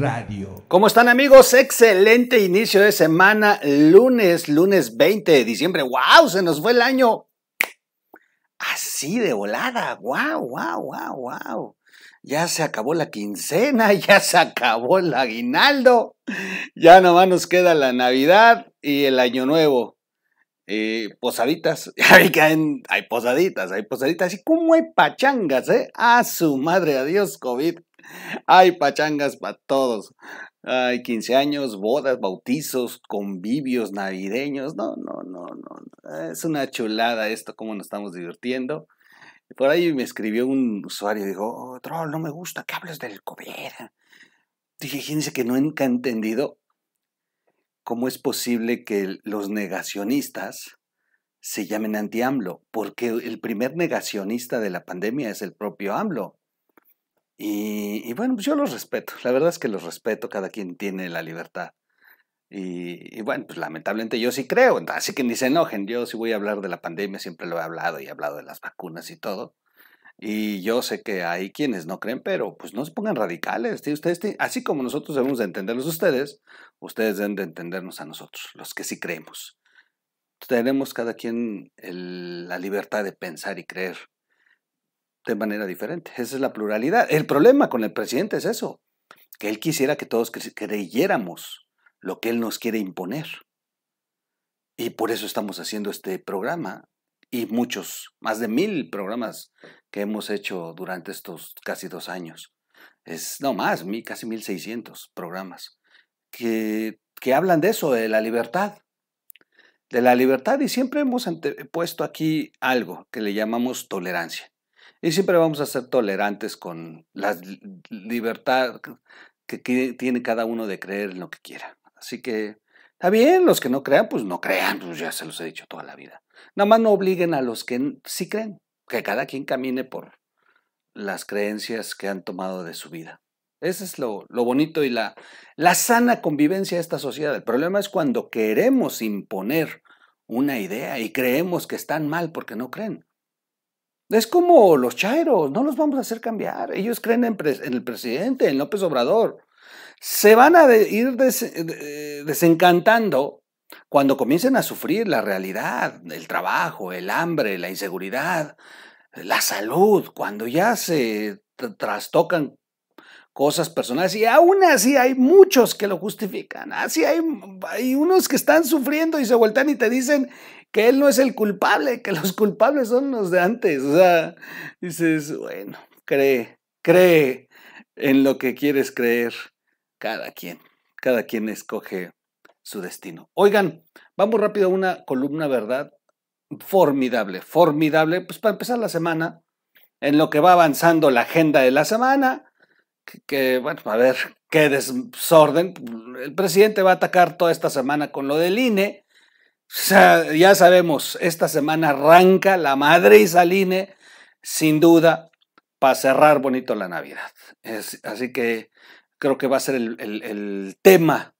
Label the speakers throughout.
Speaker 1: Radio.
Speaker 2: ¿Cómo están, amigos? Excelente inicio de semana, lunes 20 de diciembre. ¡Wow! Se nos fue el año así de volada. ¡Wow, wow, wow, wow! Ya se acabó la quincena, ya se acabó el aguinaldo, ya nomás nos queda la Navidad y el Año Nuevo. Posaditas, hay posaditas, y como hay pachangas, a su madre, adiós COVID, hay pachangas para todos, hay 15 años, bodas, bautizos, convivios navideños, no, es una chulada esto, cómo nos estamos divirtiendo. Por ahí me escribió un usuario y dijo, Troll, no me gusta que hables del COVID. Dije, fíjense que nunca he entendido cómo es posible que los negacionistas se llamen anti-AMLO, porque el primer negacionista de la pandemia es el propio AMLO. Y bueno, pues yo los respeto, la verdad es que los respeto, cada quien tiene la libertad. Y bueno, pues lamentablemente yo sí creo, así que ni se enojen, yo sí voy a hablar de la pandemia, siempre lo he hablado y he hablado de las vacunas y todo. Y yo sé que hay quienes no creen, pero pues no se pongan radicales. Ustedes, así como nosotros debemos de entenderlos ustedes deben de entendernos a nosotros, los que sí creemos. Tenemos cada quien la libertad de pensar y creer de manera diferente. Esa es la pluralidad. El problema con el presidente es eso, que él quisiera que todos creyéramos lo que él nos quiere imponer. Y por eso estamos haciendo este programa y muchos, más de 1000 programas que hemos hecho durante estos casi 2 años. No más, casi 1600 programas que hablan de eso, de la libertad. Y siempre hemos puesto aquí algo que le llamamos tolerancia. Y siempre vamos a ser tolerantes con la libertad que tiene cada uno de creer en lo que quiera. Así que está bien, los que no crean, pues no crean, pues ya se los he dicho toda la vida. Nada más no obliguen a los que sí creen, que cada quien camine por las creencias que han tomado de su vida. Ese es lo bonito y la sana convivencia de esta sociedad. El problema es cuando queremos imponer una idea y creemos que están mal porque no creen. Es como los chairos, no los vamos a hacer cambiar. Ellos creen en el presidente, en López Obrador. Se van a ir desencantando cuando comiencen a sufrir la realidad, el trabajo, el hambre, la inseguridad, la salud, cuando ya se trastocan cosas personales, y aún así hay muchos que lo justifican, así hay unos que están sufriendo y se voltean y te dicen que él no es el culpable, que los culpables son los de antes. O sea, dices, bueno, cree en lo que quieres creer, cada quien escoge su destino. Oigan, vamos rápido a una columna, ¿verdad? Formidable, pues para empezar la semana, en lo que va avanzando la agenda de la semana, bueno, a ver, qué desorden. El presidente va a atacar toda esta semana con lo del INE. O sea, ya sabemos, esta semana arranca la madriz al INE, sin duda, para cerrar bonito la Navidad. Así que creo que va a ser el tema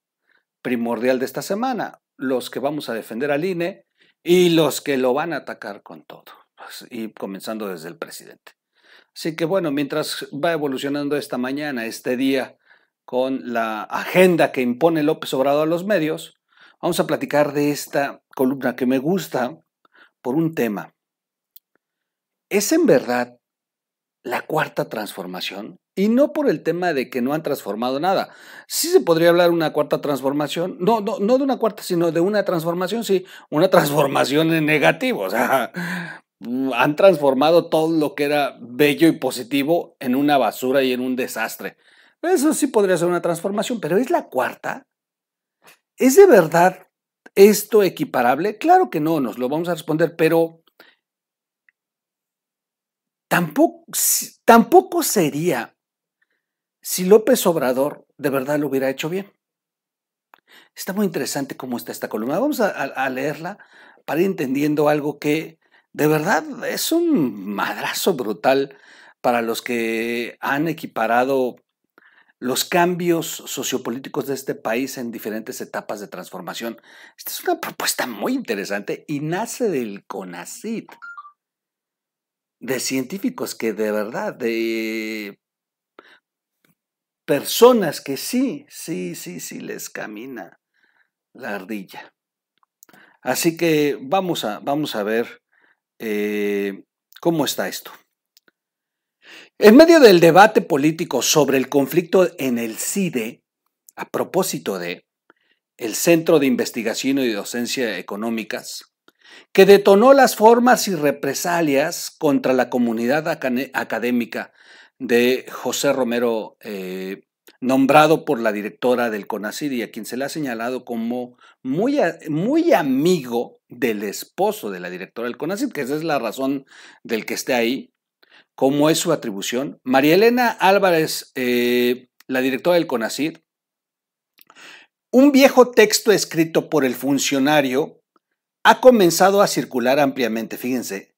Speaker 2: primordial de esta semana, los que vamos a defender al INE y los que lo van a atacar con todo, y comenzando desde el presidente. Así que bueno, mientras va evolucionando esta mañana, este día, con la agenda que impone López Obrador a los medios, vamos a platicar de esta columna que me gusta por un tema. ¿Es en verdad la cuarta transformación? Y no por el tema de que no han transformado nada. Sí se podría hablar de una cuarta transformación, no de una cuarta, sino de una transformación, sí, una transformación en negativo. O sea, han transformado todo lo que era bello y positivo en una basura y en un desastre. Eso sí podría ser una transformación, pero ¿es la cuarta? ¿Es de verdad esto equiparable? Claro que no, nos lo vamos a responder, pero tampoco sería si López Obrador de verdad lo hubiera hecho bien. Está muy interesante cómo está esta columna. Vamos a leerla para ir entendiendo algo que de verdad es un madrazo brutal para los que han equiparado los cambios sociopolíticos de este país en diferentes etapas de transformación. Esta es una propuesta muy interesante y nace del CONACYT, de científicos que de verdad personas que sí les camina la ardilla. Así que vamos a ver cómo está esto. En medio del debate político sobre el conflicto en el CIDE, a propósito de el Centro de Investigación y Docencia Económicas, que detonó las formas y represalias contra la comunidad académica de José Romero, nombrado por la directora del CONACYT y a quien se le ha señalado como muy amigo del esposo de la directora del CONACYT, que esa es la razón del que esté ahí, como es su atribución. María Elena Álvarez, la directora del CONACYT, un viejo texto escrito por el funcionario ha comenzado a circular ampliamente, fíjense.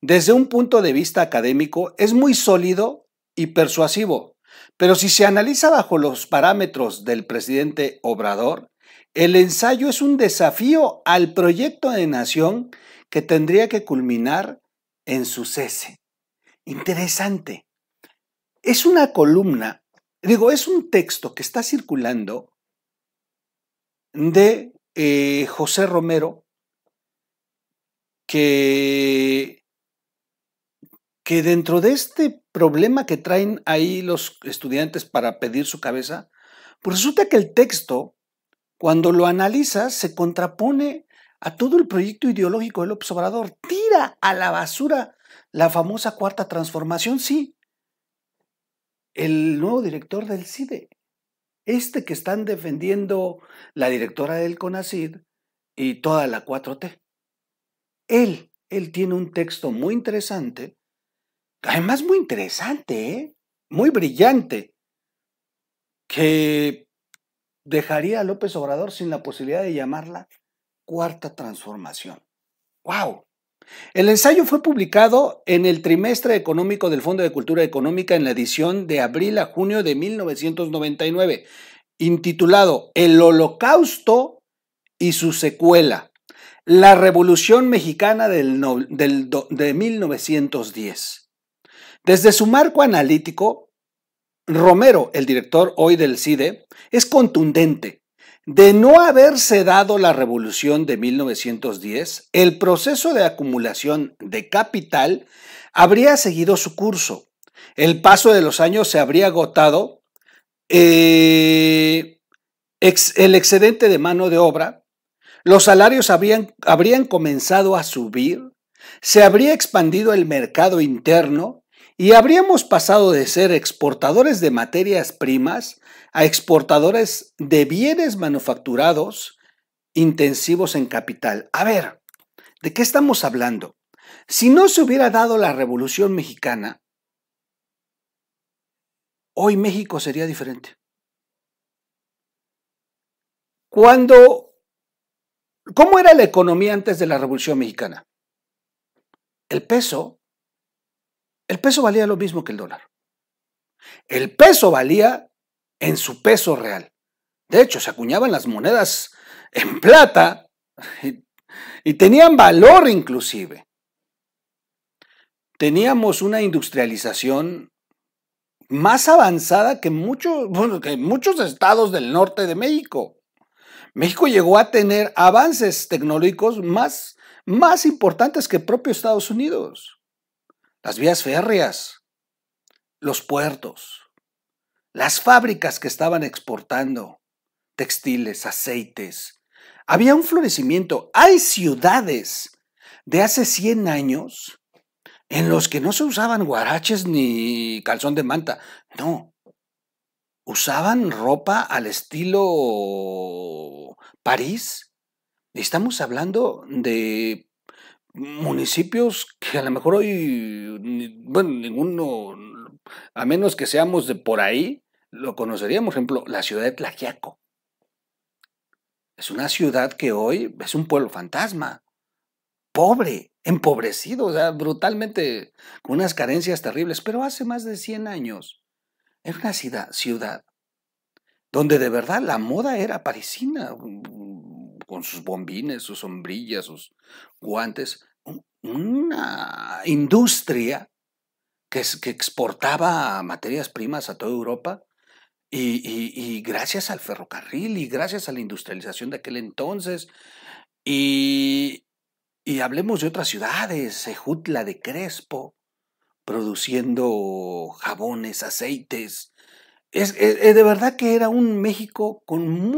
Speaker 2: Desde un punto de vista académico es muy sólido y persuasivo, pero si se analiza bajo los parámetros del presidente Obrador, el ensayo es un desafío al proyecto de nación que tendría que culminar en su cese. Interesante. Es una columna, es un texto que está circulando de José Romero, que dentro de este problema que traen ahí los estudiantes para pedir su cabeza, pues resulta que el texto, cuando lo analizas, se contrapone a todo el proyecto ideológico de López Obrador. Tira a la basura la famosa cuarta transformación, sí. El nuevo director del CIDE, que están defendiendo la directora del CONACYT y toda la 4T. Él tiene un texto muy interesante, además muy interesante, muy brillante, que dejaría a López Obrador sin la posibilidad de llamarla cuarta transformación. ¡Wow! El ensayo fue publicado en el trimestre económico del Fondo de Cultura Económica en la edición de abril a junio de 1999, intitulado El Holocausto y su secuela, la Revolución Mexicana de 1910. Desde su marco analítico, Romero, el director hoy del CIDE, es contundente. De no haberse dado la revolución de 1910, el proceso de acumulación de capital habría seguido su curso. El paso de los años se habría agotado el excedente de mano de obra, los salarios habrían comenzado a subir, se habría expandido el mercado interno y habríamos pasado de ser exportadores de materias primas a exportadores de bienes manufacturados intensivos en capital. A ver, ¿de qué estamos hablando? Si no se hubiera dado la Revolución Mexicana, hoy México sería diferente. ¿Cómo era la economía antes de la Revolución Mexicana? El peso valía lo mismo que el dólar. El peso valía en su peso real. De hecho, se acuñaban las monedas en plata y tenían valor inclusive. Teníamos una industrialización más avanzada que muchos estados del norte de México. México llegó a tener avances tecnológicos más importantes que el propio Estados Unidos. Las vías férreas, los puertos, las fábricas que estaban exportando textiles, aceites. Había un florecimiento. Hay ciudades de hace 100 años en los que no se usaban guaraches ni calzón de manta. No. Usaban ropa al estilo París. Estamos hablando de municipios que a lo mejor hoy, ninguno, a menos que seamos de por ahí, lo conoceríamos. Por ejemplo, la ciudad de Tlaxiaco. Es una ciudad que hoy es un pueblo fantasma, pobre, empobrecido, o sea, brutalmente, con unas carencias terribles, pero hace más de 100 años. Era una ciudad donde de verdad la moda era parisina, con sus bombines, sus sombrillas, sus guantes, una industria que exportaba materias primas a toda Europa y gracias al ferrocarril y gracias a la industrialización de aquel entonces, y, y hablemos de otras ciudades, Ejutla de Crespo, produciendo jabones, aceites. De verdad que era un México con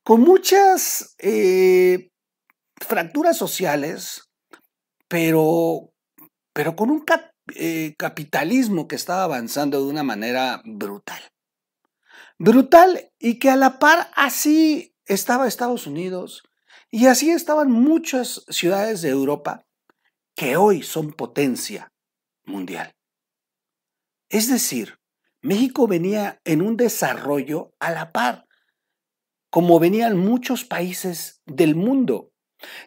Speaker 2: con muchas fracturas sociales, pero, pero con un capitalismo que estaba avanzando de una manera brutal. Brutal y que a la par así estaba Estados Unidos y así estaban muchas ciudades de Europa que hoy son potencia mundial. Es decir, México venía en un desarrollo a la par, como venían muchos países del mundo.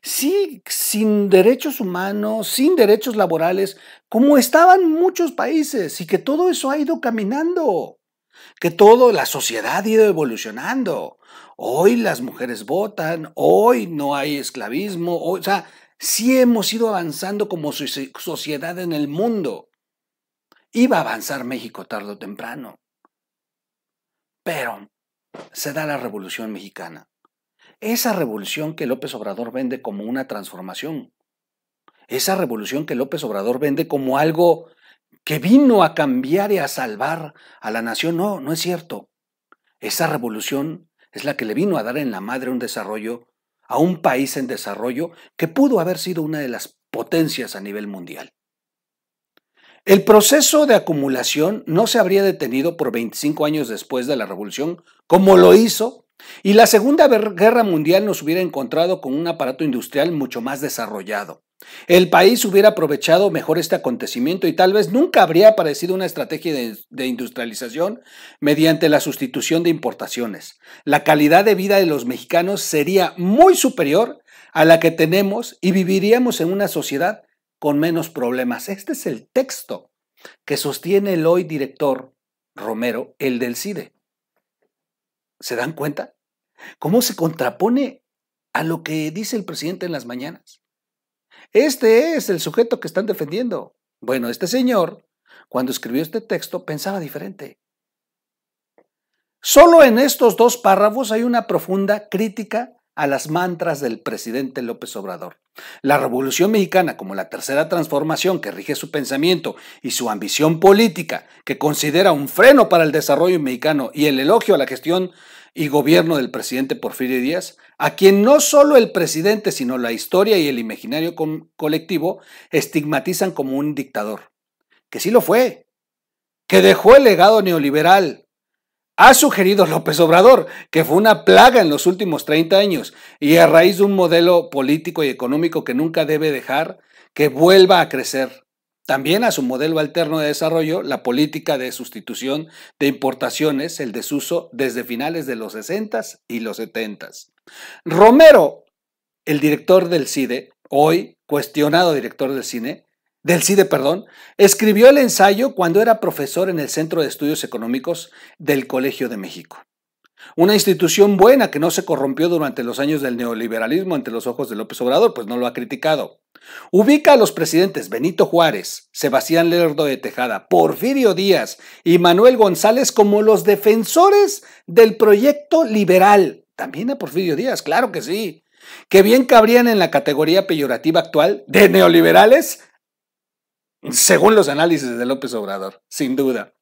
Speaker 2: Sí, sin derechos humanos, sin derechos laborales, como estaban muchos países, y que todo eso ha ido caminando, que toda la sociedad ha ido evolucionando. Hoy las mujeres votan, hoy no hay esclavismo, o sea, sí hemos ido avanzando como sociedad en el mundo. Iba a avanzar México tarde o temprano, pero se da la Revolución Mexicana. Esa revolución que López Obrador vende como una transformación. Esa revolución que López Obrador vende como algo que vino a cambiar y a salvar a la nación. No, no es cierto. Esa revolución es la que le vino a dar en la madre un desarrollo a un país en desarrollo que pudo haber sido una de las potencias a nivel mundial. El proceso de acumulación no se habría detenido por 25 años después de la revolución, como lo hizo, y la Segunda Guerra Mundial nos hubiera encontrado con un aparato industrial mucho más desarrollado. El país hubiera aprovechado mejor este acontecimiento y tal vez nunca habría aparecido una estrategia de industrialización mediante la sustitución de importaciones. La calidad de vida de los mexicanos sería muy superior a la que tenemos y viviríamos en una sociedad con menos problemas. Este es el texto que sostiene el hoy director Romero, el del CIDE. ¿Se dan cuenta? ¿Cómo se contrapone a lo que dice el presidente en las mañanas? Este es el sujeto que están defendiendo. Bueno, este señor, cuando escribió este texto, pensaba diferente. Solo en estos dos párrafos hay una profunda crítica a las mantras del presidente López Obrador. La Revolución Mexicana, como la tercera transformación que rige su pensamiento y su ambición política, que considera un freno para el desarrollo mexicano, y el elogio a la gestión y gobierno del presidente Porfirio Díaz, a quien no solo el presidente, sino la historia y el imaginario colectivo estigmatizan como un dictador, que sí lo fue, que dejó el legado neoliberal. Ha sugerido López Obrador que fue una plaga en los últimos 30 años y a raíz de un modelo político y económico que nunca debe dejar que vuelva a crecer. También a su modelo alterno de desarrollo, la política de sustitución de importaciones, el desuso desde finales de los 60s y los 70s. Romero, el director del CIDE, hoy cuestionado director del CIDE, escribió el ensayo cuando era profesor en el Centro de Estudios Económicos del Colegio de México. Una institución buena que no se corrompió durante los años del neoliberalismo ante los ojos de López Obrador, pues no lo ha criticado. Ubica a los presidentes Benito Juárez, Sebastián Lerdo de Tejada, Porfirio Díaz y Manuel González como los defensores del proyecto liberal. También a Porfirio Díaz, claro que sí. Que bien cabrían en la categoría peyorativa actual de neoliberales, según los análisis de López Obrador, sin duda,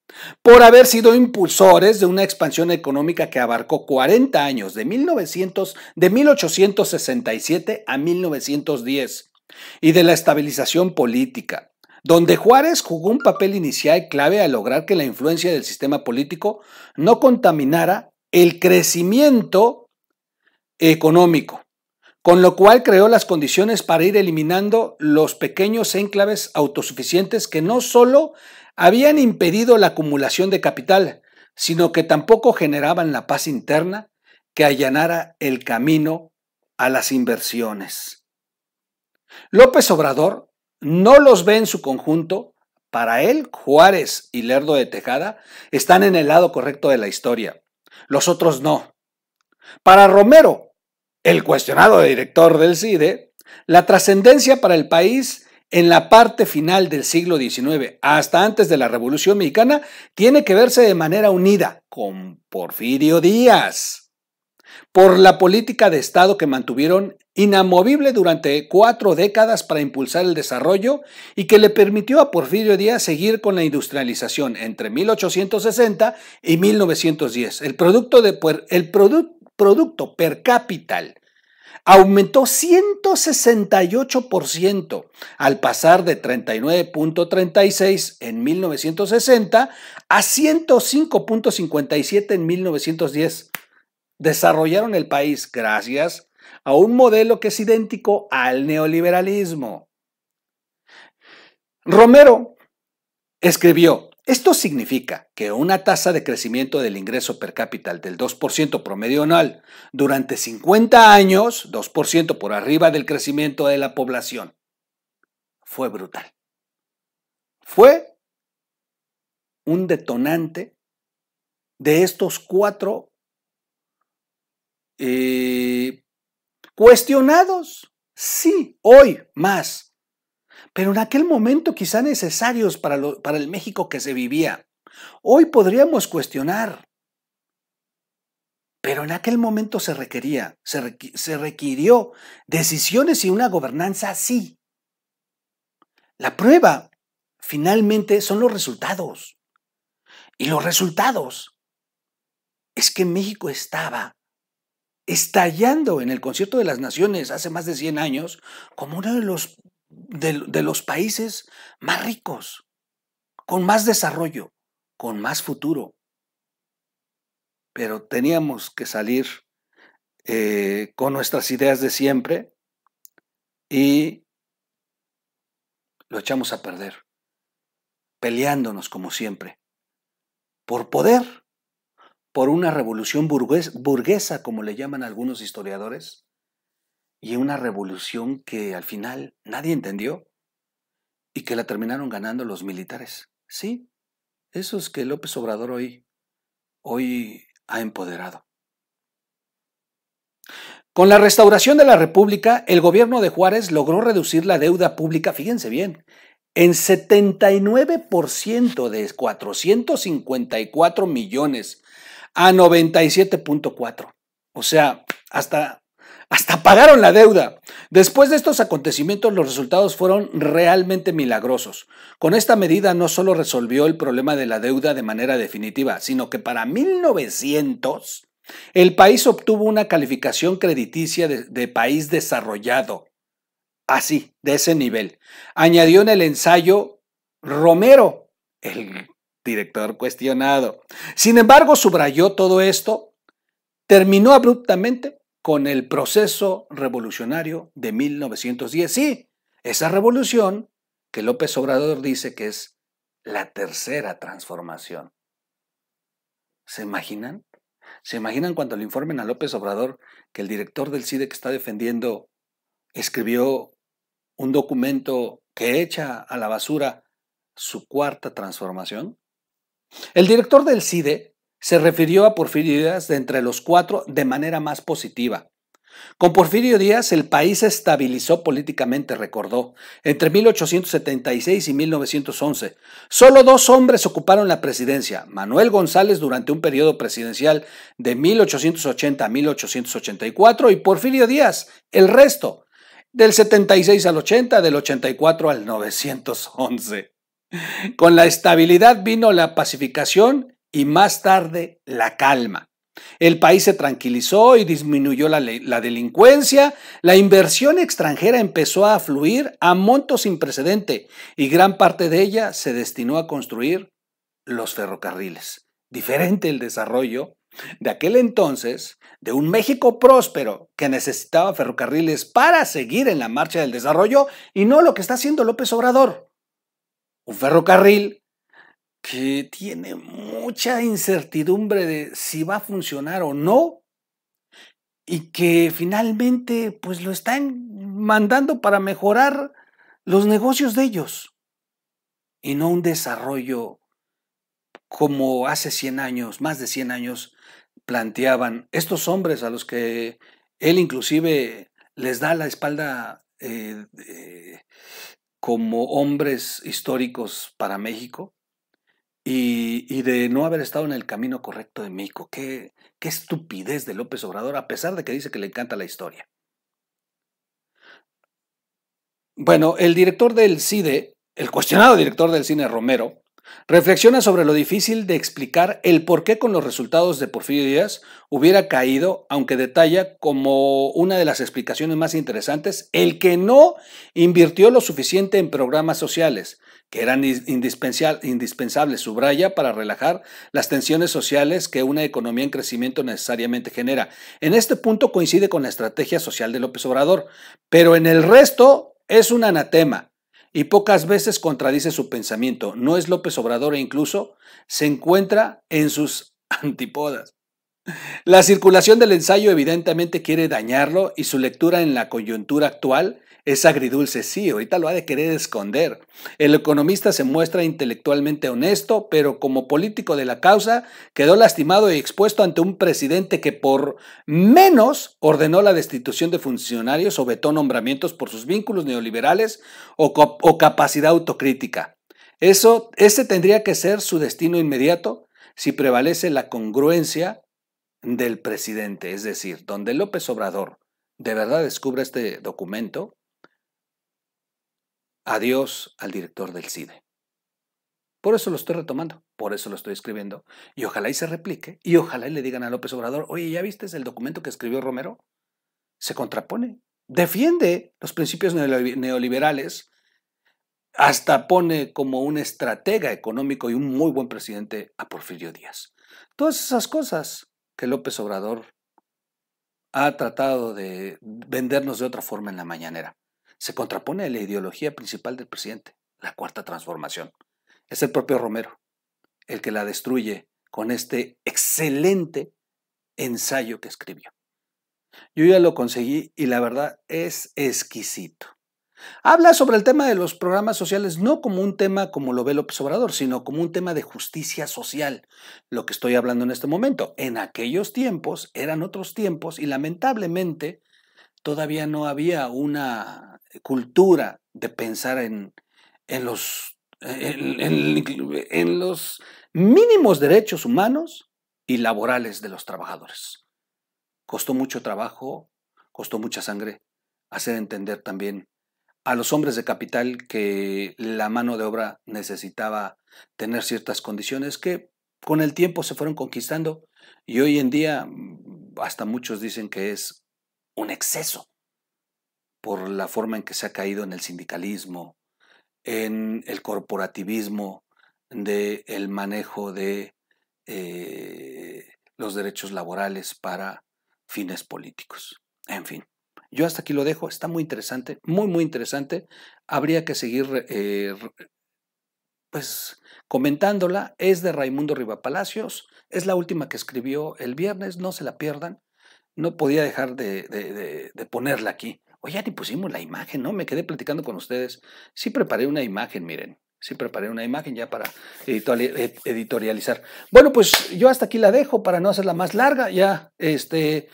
Speaker 2: por haber sido impulsores de una expansión económica que abarcó 40 años, de 1867 a 1910, y de la estabilización política, donde Juárez jugó un papel inicial clave al lograr que la influencia del sistema político no contaminara el crecimiento económico, con lo cual creó las condiciones para ir eliminando los pequeños enclaves autosuficientes que no solo habían impedido la acumulación de capital, sino que tampoco generaban la paz interna que allanara el camino a las inversiones. López Obrador no los ve en su conjunto. Para él, Juárez y Lerdo de Tejada están en el lado correcto de la historia, los otros no. Para Romero, el cuestionado director del CIDE, la trascendencia para el país en la parte final del siglo XIX hasta antes de la Revolución Mexicana tiene que verse de manera unida con Porfirio Díaz, por la política de Estado que mantuvieron inamovible durante 4 décadas para impulsar el desarrollo y que le permitió a Porfirio Díaz seguir con la industrialización entre 1860 y 1910. Producto per cápita aumentó 168% al pasar de 39.36 en 1960 a 105.57 en 1910. Desarrollaron el país gracias a un modelo que es idéntico al neoliberalismo. Romero escribió: esto significa que una tasa de crecimiento del ingreso per cápita del 2% promedio anual durante 50 años, 2% por arriba del crecimiento de la población, fue brutal. Fue un detonante de estos 4 cuestionados, sí, hoy más, pero en aquel momento quizá necesarios para el México que se vivía. Hoy podríamos cuestionar, pero en aquel momento se requirió decisiones y una gobernanza así. La prueba, finalmente, son los resultados. Y los resultados es que México estaba estallando en el Concierto de las Naciones hace más de 100 años como uno de los países más ricos, con más desarrollo, con más futuro. Pero teníamos que salir con nuestras ideas de siempre y lo echamos a perder, peleándonos como siempre, por poder, por una revolución burguesa, como le llaman algunos historiadores, y una revolución que al final nadie entendió y que la terminaron ganando los militares. Sí, esos que López Obrador hoy ha empoderado. Con la restauración de la República, el gobierno de Juárez logró reducir la deuda pública, fíjense bien, en 79% de 454 millones a 97.4. O sea, hasta pagaron la deuda. Después de estos acontecimientos, los resultados fueron realmente milagrosos. Con esta medida no solo resolvió el problema de la deuda de manera definitiva, sino que para 1900 el país obtuvo una calificación crediticia de país desarrollado. Así, de ese nivel. Añadió en el ensayo Romero, el director cuestionado. Sin embargo, subrayó todo esto, terminó abruptamente con el proceso revolucionario de 1910. Sí, esa revolución que López Obrador dice que es la tercera transformación. ¿Se imaginan? ¿Se imaginan cuando le informen a López Obrador que el director del CIDE que está defendiendo escribió un documento que echa a la basura su cuarta transformación? El director del CIDE se refirió a Porfirio Díaz de entre los 4 de manera más positiva. Con Porfirio Díaz el país se estabilizó políticamente, recordó, entre 1876 y 1911. Solo 2 hombres ocuparon la presidencia, Manuel González durante un periodo presidencial de 1880 a 1884 y Porfirio Díaz, el resto, del 76 al 80, del 84 al 911. Con la estabilidad vino la pacificación y más tarde la calma. El país se tranquilizó y disminuyó la delincuencia, la inversión extranjera empezó a fluir a montos sin precedente y gran parte de ella se destinó a construir los ferrocarriles. Diferente el desarrollo de aquel entonces, de un México próspero que necesitaba ferrocarriles para seguir en la marcha del desarrollo y no lo que está haciendo López Obrador. Un ferrocarril que tiene mucha incertidumbre de si va a funcionar o no y que finalmente pues lo están mandando para mejorar los negocios de ellos y no un desarrollo como hace 100 años, más de 100 años planteaban estos hombres a los que él inclusive les da la espalda como hombres históricos para México y de no haber estado en el camino correcto de México. Qué estupidez de López Obrador, a pesar de que dice que le encanta la historia. Bueno, el director del CIDE, el cuestionado director del cine Romero, reflexiona sobre lo difícil de explicar el por qué con los resultados de Porfirio Díaz hubiera caído, aunque detalla como una de las explicaciones más interesantes el que no invirtió lo suficiente en programas sociales, que eran indispensables, subraya, para relajar las tensiones sociales que una economía en crecimiento necesariamente genera. En este punto coincide con la estrategia social de López Obrador, pero en el resto es un anatema y pocas veces contradice su pensamiento. No es López Obrador e incluso se encuentra en sus antípodas. La circulación del ensayo evidentemente quiere dañarlo y su lectura en la coyuntura actual es agridulce. Sí, ahorita lo ha de querer esconder. El economista se muestra intelectualmente honesto, pero como político de la causa quedó lastimado y expuesto ante un presidente que por menos ordenó la destitución de funcionarios o vetó nombramientos por sus vínculos neoliberales o capacidad autocrítica. Ese tendría que ser su destino inmediato si prevalece la congruencia del presidente, es decir, donde López Obrador de verdad descubra este documento, adiós al director del CIDE. Por eso lo estoy retomando, por eso lo estoy escribiendo, y ojalá y se replique, y ojalá y le digan a López Obrador, oye, ¿ya viste el documento que escribió Romero? Se contrapone, defiende los principios neoliberales, hasta pone como un estratega económico y un muy buen presidente a Porfirio Díaz. Todas esas cosas que López Obrador ha tratado de vendernos de otra forma en la mañanera. Se contrapone a la ideología principal del presidente, la cuarta transformación. Es el propio Romero el que la destruye con este excelente ensayo que escribió. Yo ya lo conseguí y la verdad es exquisito. Habla sobre el tema de los programas sociales no como un tema como lo ve López Obrador, sino como un tema de justicia social, lo que estoy hablando en este momento. En aquellos tiempos eran otros tiempos y lamentablemente todavía no había una cultura de pensar en los mínimos derechos humanos y laborales de los trabajadores. Costó mucho trabajo, costó mucha sangre hacer entender también a los hombres de capital que la mano de obra necesitaba tener ciertas condiciones que con el tiempo se fueron conquistando y hoy en día hasta muchos dicen que es un exceso por la forma en que se ha caído en el sindicalismo, en el corporativismo, del manejo de los derechos laborales para fines políticos. En fin. Yo hasta aquí lo dejo, está muy interesante, muy, muy interesante. Habría que seguir pues comentándola. Es de Raimundo Rivapalacios, es la última que escribió el viernes, no se la pierdan. No podía dejar de ponerla aquí. Oye, ya ni pusimos la imagen, ¿no? Me quedé platicando con ustedes. Sí preparé una imagen, miren. Sí preparé una imagen ya para editorializar. Bueno, pues yo hasta aquí la dejo para no hacerla más larga. Ya ese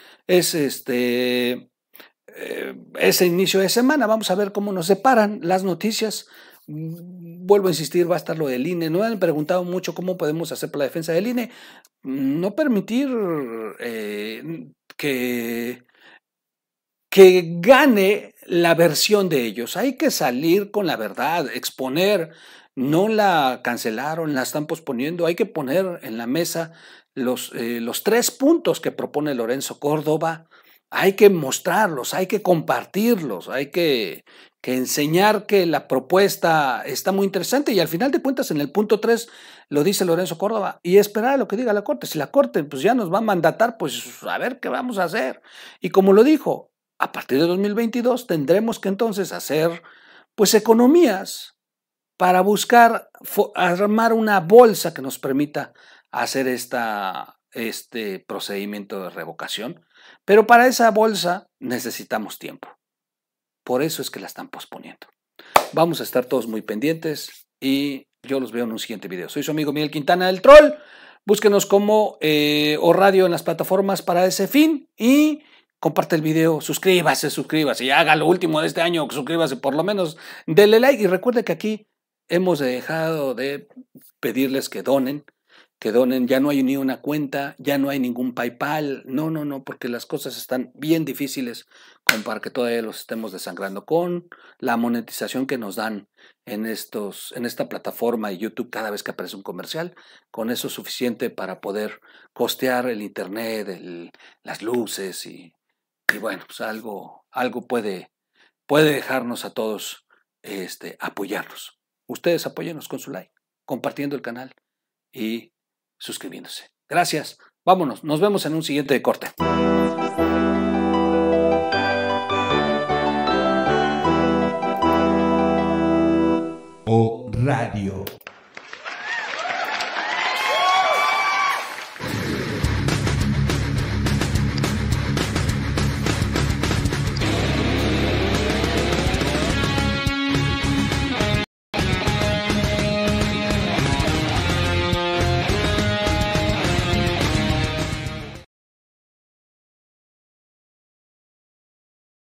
Speaker 2: inicio de semana. Vamos a ver cómo nos separan las noticias. Vuelvo a insistir, va a estar lo del INE. No me han preguntado mucho cómo podemos hacer para la defensa del INE. No permitir que gane la versión de ellos. Hay que salir con la verdad, exponer. No la cancelaron, la están posponiendo. Hay que poner en la mesa los 3 puntos que propone Lorenzo Córdoba. Hay que mostrarlos, hay que compartirlos, hay que enseñar que la propuesta está muy interesante y al final de cuentas en el punto 3 lo dice Lorenzo Córdoba y esperar a lo que diga la Corte. Si la Corte pues ya nos va a mandatar, pues a ver qué vamos a hacer. Y como lo dijo, a partir de 2022 tendremos que entonces hacer pues economías para buscar armar una bolsa que nos permita hacer este procedimiento de revocación. Pero para esa bolsa necesitamos tiempo. Por eso es que la están posponiendo. Vamos a estar todos muy pendientes y yo los veo en un siguiente video. Soy su amigo Miguel Quintana del Troll. Búsquenos como O Radio en las plataformas para ese fin y comparte el video, suscríbase, y haga lo último de este año, suscríbase, por lo menos denle like y recuerde que aquí hemos dejado de pedirles que donen, ya no hay ni una cuenta, ya no hay ningún PayPal, no, porque las cosas están bien difíciles como para que todavía los estemos desangrando con la monetización que nos dan en esta plataforma de YouTube cada vez que aparece un comercial, con eso es suficiente para poder costear el internet, las luces y bueno, pues algo puede dejarnos a todos apoyarnos. Ustedes apóyennos con su like, compartiendo el canal y suscribiéndose. Gracias. Vámonos. Nos vemos en un siguiente corte.
Speaker 1: O Radio.